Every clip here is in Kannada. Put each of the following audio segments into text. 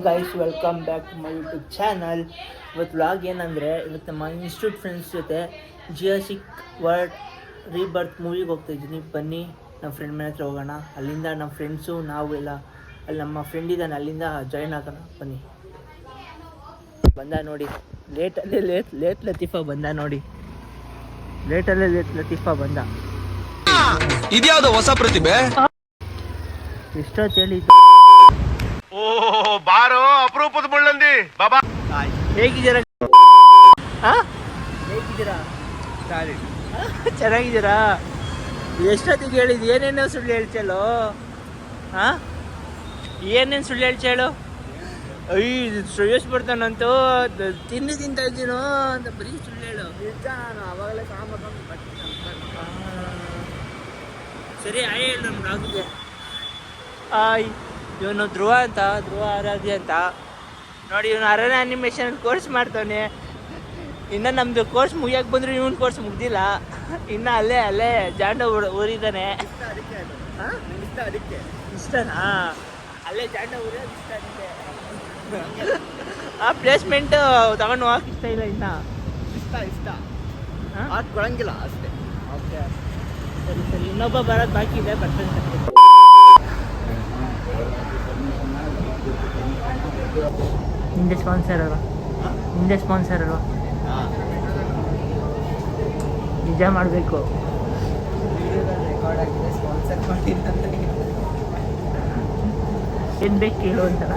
Guys welcome back to my YouTube channel. ಇವತ್ತು ವ್ಲಾಗ್ ಏನಂದರೆ, ಇವತ್ತು ನಮ್ಮ ಇನ್ಸ್ಟಿಟ್ಯೂಟ್ ಫ್ರೆಂಡ್ಸ್ ಜೊತೆ ಜುರಾಸಿಕ್ ವರ್ಲ್ಡ್ ರೀಬರ್ತ್ ಮೂವಿಗೆ ಹೋಗ್ತಾ ಇದ್ದೀನಿ. ಬನ್ನಿ ನಮ್ಮ ಫ್ರೆಂಡ್ ಮನೆ ಹತ್ರ ಹೋಗೋಣ. ಅಲ್ಲಿಂದ ನಮ್ಮ ಫ್ರೆಂಡ್ಸು ನಾವು ಎಲ್ಲ ಅಲ್ಲಿ ನಮ್ಮ ಫ್ರೆಂಡ್ ಇದ್ದಾನೆ, ಅಲ್ಲಿಂದ ಜಾಯ್ನ್ ಆಗೋಣ. ಬನ್ನಿ. ಬಂದ ನೋಡಿ, ಲೇಟ್ ಲತೀಫಾ ಬಂದ ನೋಡಿ. ಲೇಟ್ ಲತೀಫಾ ಬಂದ. ಇದ್ಯಾವುದು ಹೊಸ ಪ್ರತಿಭೆ? ಎಷ್ಟೊತ್ತು ಹೇಳಿ. ಓ ಬಾರೋ ಅಪರೂಪದ ಮುಳ್ಳಂದಿ ಬಾಬಾ. ಹೇಗಿದ್ದೀರಾ? ಹೇಗಿದ್ದೀರಾ? ಚೆನ್ನಾಗಿದ್ದೀರಾ? ಎಷ್ಟೊತ್ತಿಗೆ ಹೇಳಿದ್ದು? ಏನೇನೋ ಸುಳ್ಳು ಹೇಳ್ಚೇಳು. ಏನೇನು ಸುಳ್ಳು ಹೇಳ್ಚೇಳು? ಶ್ರೇಯಸ್ ಬರ್ತಾನಂತೂ ತಿಂಡಿ ತಿಂತಾ ಇದ್ದೀನೋ ಅಂತ ಬರೀ ಸುಳ್ಳು ಹೇಳು. ನಾನು ಅವಾಗಲೇ ಸರಿ ಆಯ್ ಹೇಳು ನಮ್ಗೆ ಆಗಿದೆ. ಇವನು ಧ್ರುವ ಆರಾಧ್ಯ ಅಂತ ನೋಡಿ. ಇವನು ಅರಣ್ಯ ಅನಿಮೇಷನ್ ಕೋರ್ಸ್ ಮಾಡ್ತಾನೆ. ಇನ್ನು ನಮ್ಮದು ಕೋರ್ಸ್ ಮುಗಿಯೋಕೆ ಬಂದರೂ ಇವನು ಕೋರ್ಸ್ ಮುಗ್ದಿಲ್ಲ. ಇನ್ನು ಅಲ್ಲೇ ಜಾಂಡ ಊರಿದ್ದಾನೆ. ಇಷ್ಟನಾ? ಅಲ್ಲೇ ಜಾಂಡ ಊರೋದು ಇಷ್ಟ ಅದಕ್ಕೆ. ಆ ಪ್ಲೇಸ್ಮೆಂಟ್ ತಗೊಂಡು ಹೋಗಕ್ಕೆ ಇಷ್ಟ ಇಲ್ಲ. ಇನ್ನು ಇಷ್ಟ ಕೊಡಂಗಿಲ್ಲ ಅಷ್ಟೇ. ಓಕೆ ಸರಿ. ಇನ್ನೊಬ್ಬ ಬರೋದು ಬಾಕಿ ಇದೆ, ಬರ್ತಾನೆ. ನಿಂದೆ ಸ್ಪಾನ್ಸರ್ ಅಲ್ವಾ? ನಿಜ ಮಾಡಬೇಕು. ಏನು ಬೇಕು ಕೇಳು ಅಂತಾರ.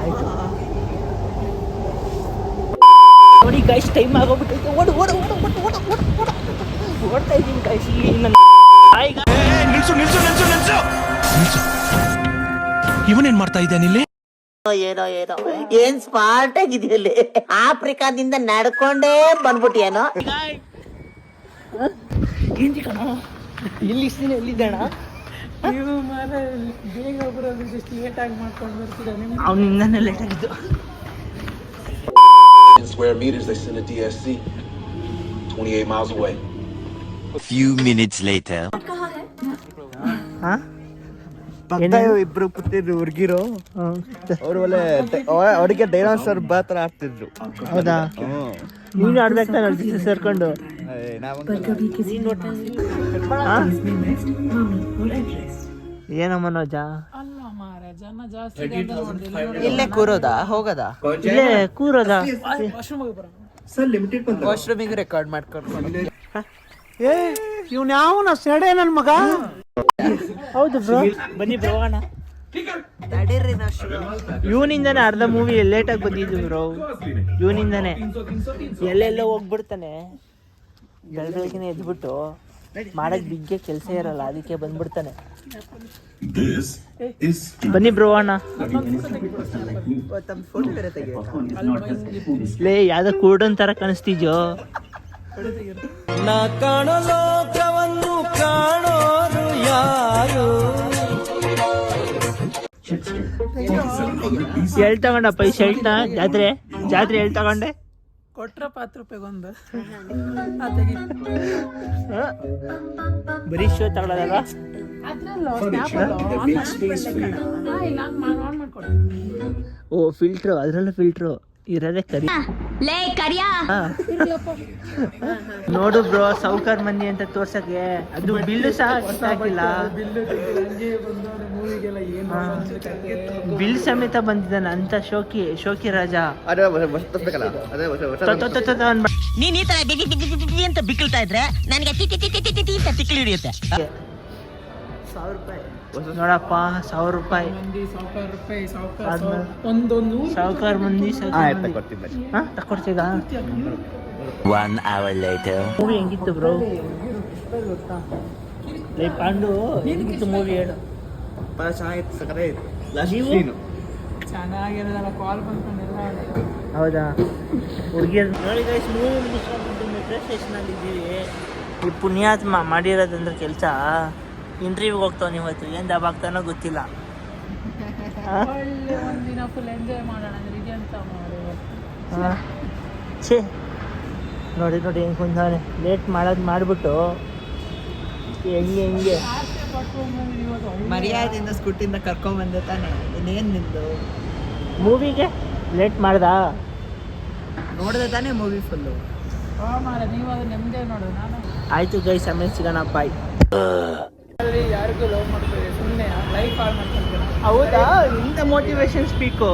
ಆಯಿತು ನೋಡಿ ಗೈಸ್, ಟೈಮ್ ಆಗೋಗ್ಬಿಟ್ಟೈತೆ. ಓಡ್ತಾ ಇದ್ದೀನಿ ಗೈಸ್. ಇವನೇನ್ ಮಾಡ್ತಾ ಇದ್ದಾನೆ ಇಲ್ಲಿ? ಏನೋ ಏನ್ ಸ್ಮಾರ್ಟ್ ಆಗಿದೆಯಲ್ಲಿ. ಆಫ್ರಿಕಾದಿಂದ ನಡ್ಕೊಂಡೇ ಬಂದ್ಬಿಟ್ಟಿಯೇನೋ. ಏನ್ರಿ ಕಣ, ಇಲ್ಲಿ ಇಷ್ಟು ದಿನ ಎಲ್ಲಿದ್ದಣ? ನೀವು ಬೇಗ ಬರೋದು ಜಸ್ಟ್ ಲೇಟಾಗಿ ಮಾಡ್ಕೊಂಡು ಬರ್ತೀರಾ? ಅವನಿಂದನೇ ಲೇಟ್ ಆಗಿದ್ದು. Square meters, they send a DSC 28 miles away. A few minutes later. ಇಬ್ರು ಕೂತಿದ್ರು ಹುಡುಗಿರು. ಅವ್ರು ಒಳ್ಳೆ ಅವ್ರಿಗೆ ಡೈನಾಸರ್ ಬಾತ್ರ ಆಡ್ತಿದ್ರು. ಹೌದಾ? ನೀನು ಆಡ್ಬೇಕಾ ಸೇರ್ಕೊಂಡು? ಏನೋ ಮನೋಜ, ಇಲ್ಲೇ ಕೂರೋದಾ ಹೋಗೋದಾ? ಇಲ್ಲೇ ಕೂರೋದಾ? ವಾಶ್ರೂಮಿಗೆ ರೆಕಾರ್ಡ್ ಮಾಡ್ಕೊಂಡು. ಇವ್ನು ಯಾವನ ಸೆಡೆ ನನ್ನ ಮಗ? ಹೌದು ಬ್ರೋ, ಬನ್ನಿ ಬ್ರೋ ಹೋಗೋಣ. ಇವನಿಂದಾನೆ ಅರ್ಧ ಮೂವಿ ಲೇಟಾಗಿ ಬಂದಿದ್ದು ಬ್ರೋ. ಇವನಿಂದಾನೆ ಎಲ್ಲೆಲ್ಲೋ ಹೋಗ್ಬಿಡ್ತಾನೆ. ಬೆಳಗ್ಗೆನೆ ಎದ್ಬಿಟ್ಟು ಮಾಡಕ್ ಬಿಗ್ಗೆ ಕೆಲಸ ಇರಲ್ಲ, ಅದಕ್ಕೆ ಬಂದ್ಬಿಡ್ತಾನೆ. ಬನ್ನಿ ಬ್ರೋ ಹೋಗೋಣ. ಲೇ ಯಾವ್ದೋ ಕೂಡನ್ ತರ ಕಾಣಿಸ್ತಿದ್ಯೋ. ನಾ ಕಾಣೋ ಲೋಕವನ್ನು ಕಾಣೋರು ಯಾರು? ಎಳ್ ತಗೊಂಡಪ್ಪ ಈ ಶರ್ಟ್ನ? ಜಾತ್ರೆ ಎಳ್ ತಗೊಂಡೆ? ಕೊಟ್ರ 10 ರೂಪಾಯಿಗೊಂದು. ಬರೀ ಶೋ ತಗೊಳ್ಳೋದಲ್ವಾ? ಓ ಫಿಲ್ಟ್ರು, ಅದ್ರಲ್ಲೂ ಫಿಲ್ಟ್ರು ಇರೋದೇ ಕರಿ. ನೋಡು ಬ್ರೋ, ಸೌಕರ್ ಮಂದಿ ಅಂತ ತೋರ್ಸಕ್ಕೆ ಅದು ಬಿಲ್ಲು ಸಹ ಹಾಕಿಲ್ಲ. ಬಿಲ್ ಸಮೇತ ಬಂದಿದ್ದಾನೆ ಅಂತ ಶೋಕಿ ರಾಜ. ನೀನ್ ಈ ತರ ಅಂತ ಬಿಕ್ಕಳ್ತಾ ಇದ್ರೆ ನನಗೆ ತಿಕ್ಕಿ ಹಿಡಿಯುತ್ತೆ. 1000 ರೂಪಾಯಿ ನೋಡಪ್ಪ, 1000 ರೂಪಾಯಿ. ಸಾವುಕಾರ ಮಂದಿ ತಕೊಡ್ತೀಗ. 1 hour later. ಮೂವಿ ಹೆಂಗಿತ್ತು ಬ್ರೋ? ಲೈಕ್ ಪಾಂಡು ಹೆಂಗಿತ್ತು ಮೂವಿ ಹೇಳು? ಚೆನ್ನಾಗಿರೋದಲ್ಲ, ಕಾಲ್ ಬಂದ್ಕೊಂಡೆಲ್ಲ. ಹೌದಾ? ಹುಡುಗಿಯರು ನೋಡಿ ಗೈಸ್, ಮೂವಿ ಮುಗಿಸ್ಕೊಂಡು ಮೆಟ್ರೋ ಸ್ಟೇಷನಲ್ಲಿ ಇದ್ದೀವಿ. ಈ ಪುಣ್ಯಾತ್ಮ ಮಾಡಿರೋದಂದ್ರೆ ಕೆಲಸ. ಇಂಟರ್ವ್ಯೂಗೆ ಹೋಗ್ತಾನೆ ಇವತ್ತು. ಏನು ದಬ್ ಆಗ್ತಾನೋ ಗೊತ್ತಿಲ್ಲ. ಒಳ್ಳೆ ಒಂದಿನ ಫುಲ್ ಎಂಜಾಯ್ ಮಾಡೋಣ ಅಂದ್ರೆ ಇದೆಂತ ಛೇ ನೋಡಿ ಹೆಂಗೆ ಕುಂತಾನೆ. ಲೇಟ್ ಮಾಡಿಬಿಟ್ಟು ಹೆಂಗೆ ಮರ್ಯಾದೆಯಿಂದ ಸ್ಕೂಟಿಂದ ಕರ್ಕೊಂಬಂದೆ ತಾನೆ ಇನ್ನೇನು ನಿಂದು ಮೂವಿಗೆ ಲೇಟ್ ಮಾಡ್ದ. ನೋಡಿದೆ ತಾನೇ ಮೂವಿ ಫುಲ್ಲು. ನೀವು ಅದು ನೆಮ್ಮದಿ ನೋಡು. ನಾನು ಆಯ್ತು ಗೈಸ್, ಆಮೇಲೆ ಸಿಗೋಣ, ಬಾಯ್. ಯಾರಿಗೂ ಲವ್ ಮಾಡ್ತೀವಿ, ಸುಮ್ಮನೆ ಲೈಫ್ ಹಾಳು ಮಾಡ್ಕೊಂತೀನಿ. ಹೌದಾ, ಇಂಥ ಮೋಟಿವೇಶನ್ ಸ್ಪೀಕು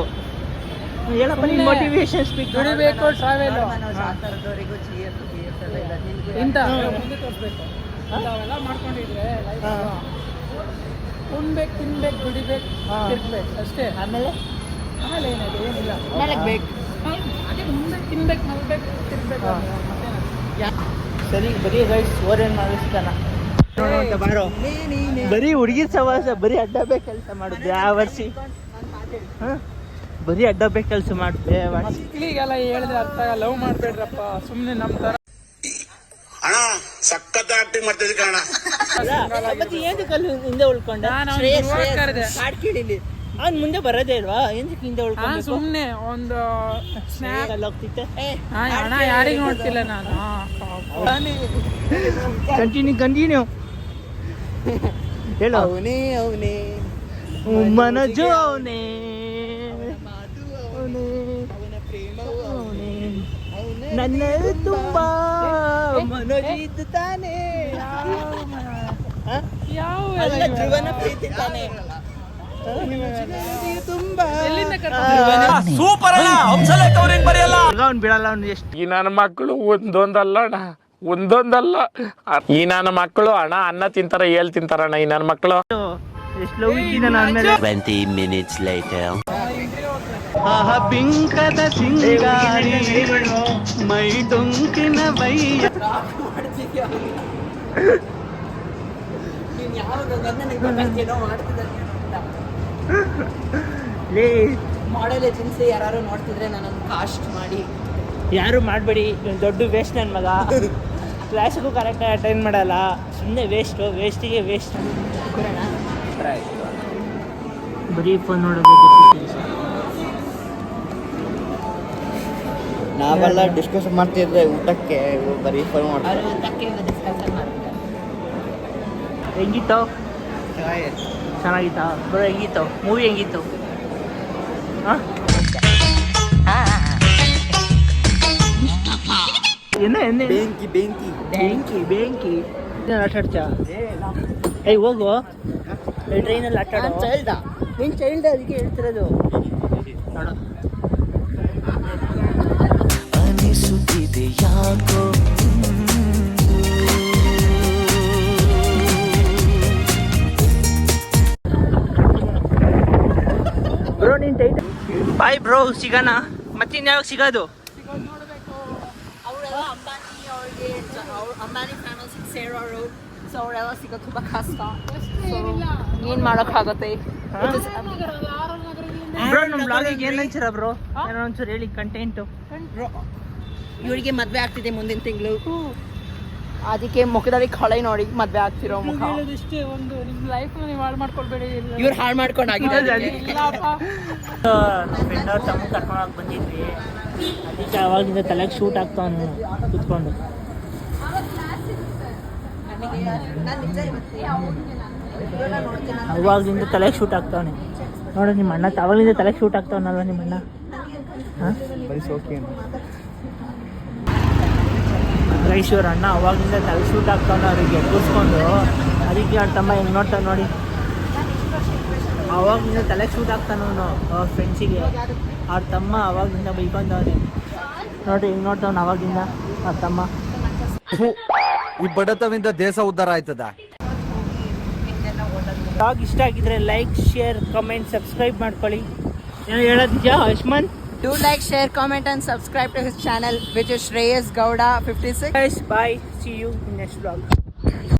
ಹೇಳಪ್ಪ, ನೀನು ಮೋಟಿವೇಶನ್ ಸ್ಪೀಕ್. ದುಡಿಬೇಕು, ಟ್ರಾವೆಲ್ ಥರದವರಿಗೂ GF ಎಲ್ಲ ಇಲ್ಲ. ಇಂಥ ಮುಂದೆ ತೋರಿಸ್ಬೇಕು. ಅವೆಲ್ಲ ಮಾಡ್ಕೊಂಡಿದ್ರೆ ಲೈಫ್ ಉಣ್ಬೇಕು, ತಿನ್ಬೇಕು, ದುಡಿಬೇಕು, ತಿರ್ಬೇಕು ಅಷ್ಟೇ. ಆಮೇಲೆ ಏನಿದೆ, ಏನಿಲ್ಲ. ಮಲಗ್ಬೇಕು. ಅದೇ ಮುಂದೆ ತಿನ್ಬೇಕು, ಮಲ್ಬೇಕು, ತಿರ್ಬೇಕು. ಸರಿ, ಬರೀ ಗೈಸ್ ಓರೇನು ಮಾಡಿ ಸಿಗೋಣ. ಬಾರೋ, ಬರೀ ಹುಡುಗಿರ್ ಸವಾಸ, ಬರೀ ಅಡ್ಡಬ್ಬೆ ಕೆಲಸ ಮಾಡುತ್ತೆ ಆ ವರ್ಷಿ. ಬರೀ ಅಡ್ಡಬ್ಬೆ ಕೆಲಸ ಮಾಡುತ್ತೆ ವರ್ಷಿ. ಮಕ್ಕಳಿಗೆಲ್ಲ ಹೇಳಿದ್ರೆ ಅರ್ಥ ಆಗಲ್ಲ. ಲವ್ ಮಾಡ್ಬೇಡ್ರಪ್ಪ, ಸುಮ್ಮನೆ ನಮ್ಮ ಥರ ಅಣ್ಣ ಸಖತ್ ಆಕ್ಟಿಂಗ್ ಮಾಡ್ತಿದ್ದೆ ಕಣ. ಮತ್ತೆ ಏನಕ್ಕೆ ಅಲ್ಲಿ ಹಿಂದೆ ಉಳ್ಕೊಂಡ? ನಾನು ಕರೆದೆ. ಹಾಡು ಕೇಳಿಲಿ. ಅವ್ನು ಮುಂದೆ ಬರೋದೇ ಇಲ್ವಾ? ಏನಕ್ಕೆ ಹಿಂದೆ ಉಳ್ಕೊಂಡು ಸುಮ್ಮನೆ ಒಂದು ಸ್ನ್ಯಾಪ್ ಅಲ್ಲಿ ಹೋಗ್ತಿತ್ತೆ? ಹಣ ಯಾರಿಗೂ ನೋಡ್ತಿಲ್ಲ ನಾನು. ಕಂಟಿನ್ಯೂ ಹೇಳು. ಅವನೇ ಮನಜು ಅವನೇ, ನನ್ನ ತುಂಬಾ ಮನೋಜಿದ್ದು ತಾನೇ. ಯಾವ ಅಲ್ಲ, ಧ್ರುವನ ಪ್ರೀತಿ ತಾನೇ. ತುಂಬಾ ಸೂಪರ್ ಅಣ್ಣ, ಹಂಸಲೇಖ ಅವ್ರೇನ್ ಬರೆಯಲ್ಲ. ಅವ್ನು ಬಿಡಲ್ಲ, ಅವ್ನು ಎಷ್ಟು ಈ ನನ್ನ ಮಕ್ಕಳು ಒಂದೊಂದಲ್ಲ ಅಣ್ಣ, ಒಂದೊಂದಲ್ಲ. ಈ ನನ್ನ ಮಕ್ಕಳು ಅಣ್ಣ ಅನ್ನ ತಿಂತಾರ, ಏಳ್ ತಿಂತಾರಣ್ಣ ಈ ನನ್ನ ಮಕ್ಕಳು. ಎಷ್ಟು ಲವ್ ಇದ್ದೀನಿ ನನ್ನ ಮೇಲೆ. 20 minutes later. ಬಿಂಕದ ಸಿಂಗಾರಿ ಮೈ ಡೊಂಕಿನ ಬೈಯ. ಮಾಡೆಲ್ ಏಜೆನ್ಸಿ ಯಾರು ನೋಡ್ತಿದ್ರೆ ನನ್ನನ್ನು ಕಾಸ್ಟ್ ಮಾಡಿ. ಯಾರು ಮಾಡಬೇಡಿ, ದೊಡ್ಡ ವೇಸ್ಟ್ ನನ್ನ ಮಗ. ಕ್ಲಾಸಿಗೂ ಕರೆಕ್ಟಾಗಿ ಅಟೆಂಡ್ ಮಾಡಲ್ಲ, ಸುಮ್ಮನೆ ವೇಸ್ಟಿಗೆ ವೇಸ್ಟ್. ಬರೀ ಫೋನ್ ನೋಡೋದು. ನಾವೆಲ್ಲ ಡಿಸ್ಕಸ್ ಮಾಡ್ತಿದ್ರೆ ಊಟಕ್ಕೆ, ಬರೀ ಫೋನ್ ಮಾಡ್ತಾರೆ. ಹೆಂಗಿತ್ತು? ಚೆನ್ನಾಗಿತ್ತಾ ಬರೋ? ಹೆಂಗಿತ್ತು ಮೂವಿ? ಹೆಂಗಿತ್ತು? ಹಾಂ, ಬೆಂಕಿ ಆಟ ಆಡ್ತಾ? ಹೋಗು, ಟ್ರೈನಲ್ಲಿ ಆಟ ಆಡೋ. ನೀನು ಚೈಲ್ಡ್, ಅದಕ್ಕೆ ಹೇಳ್ತಿರೋದು. ನೋಡು, ಅನಿಸುತ್ತಿದೆ ಯಾಕೋ ಬ್ರೋ. ನೀನು ಟೈಟ್ ಬಾಯ್ ಬ್ರೋ, ಸಿಗೋಣ. ಮತ್ತಿನ್ಯಾವಾಗ ಸಿಗೋದು? ಅವರೆಲ್ಲ ಅಂಬಾನಿ ಫ್ಯಾಮಿಲಿ ಸೇರೋರು, ಸೊ ಅವರೆಲ್ಲ ಸಿಗೋದು ತುಂಬ ಕಷ್ಟ. ಏನು ಮಾಡೋಕ್ಕಾಗುತ್ತೆ? ಬ್ರೋ, ನಮ್ಮ ಬ್ಲಾಗಿಗೆ ಏನು ಅಂತೀರ ಬ್ರೋ? ಏನೋ ಒಂಚೂರು ಹೇಳಿ ಕಂಟೆಂಟು. ಇವರಿಗೆ ಮದುವೆ ಆಗ್ತಿದೆ ಮುಂದಿನ ತಿಂಗಳು, ಅದಕ್ಕೆ ಮುಖದಲ್ಲಿ ಕಳೆ ನೋಡಿ ಮದುವೆ ಆಗ್ತಿರೋ ಮುಖ. ಹೇಳೋದಿಷ್ಟೇ, ಒಂದು ನಿಮ್ಮ ಲೈಫ್ ನೀವು ಹಾಳು ಮಾಡ್ಕೊಳ್ಬೇಡಿ. ಇವ್ರು ಹಾಳು ಮಾಡ್ಕೊಂಡು ಆಗಿದ್ದಾರೆ. ಇಲ್ಲಪ್ಪ, ಫ್ರೆಂಡ್ ಅವ್ರ ತಮ್ಮ ಕರ್ಕೊಂಡೋಗಿ ಬಂದಿದ್ವಿ, ಅದಕ್ಕೆ ಅವಾಗಿಂದ ತಲೆಗೆ ಶೂಟ್ ಆಗ್ತಾವನು ಕೂತ್ಕೊಂಡು. ಅವಾಗಿಂದ ತಲೆಗೆ ಶೂಟ್ ಆಗ್ತಾವನೆ ನೋಡು. ನಿಮ್ಮ ಅಣ್ಣ ಅವಾಗಲಿಂದ ತಲೆಗೆ ಶೂಟ್ ಆಗ್ತಾವನಲ್ವ ನಿಮ್ಮ ಅಣ್ಣ? ಹಾಂ, ರೈಶ್ವರ ಅಣ್ಣ ಅವಾಗಿಂದ ತಲೆ ಶೂಟ್ ಆಗ್ತಾವನ ಅವರಿಗೆ ಕೂರಿಸ್ಕೊಂಡು. ಅದಕ್ಕೆ ಅವ್ರ ತಮ್ಮ ಹೆಂಗೆ ನೋಡ್ತಾವೆ ನೋಡಿ. ಅವಾಗಿಂದ ತಲೆ ಶೂಟ್ ಆಗ್ತಾನವನು ಅವ್ರ ಫ್ರೆಂಡ್ಸಿಗೆ. ಅವ್ರ ತಮ್ಮ ಅವಾಗಿಂದ ಬೈಕೊಂಡವನೆ ನೋಡಿ, ಹಿಂಗೆ ನೋಡ್ತಾವನು ಅವಾಗಿಂದ ಅವ್ರ ತಮ್ಮ. ಈ ಬಡತವಿಂದ ದೇಶ ಉದ್ಧಾರ ಆಯ್ತದ. ಬ್ಲಾಗ್ ಇಷ್ಟ ಆಗಿದ್ರೆ ಲೈಕ್, ಶೇರ್, ಕಮೆಂಟ್, ಸಬ್ಸ್ಕ್ರೈಬ್ ಮಾಡ್ಕೊಳ್ಳಿ. ಏನೋ ಹೇಳೋದು ನಿಜ Ayushman? Do like, share, comment and subscribe to his channel, which is Shreyas Gowda 56. Guys, bye. See you in next vlog.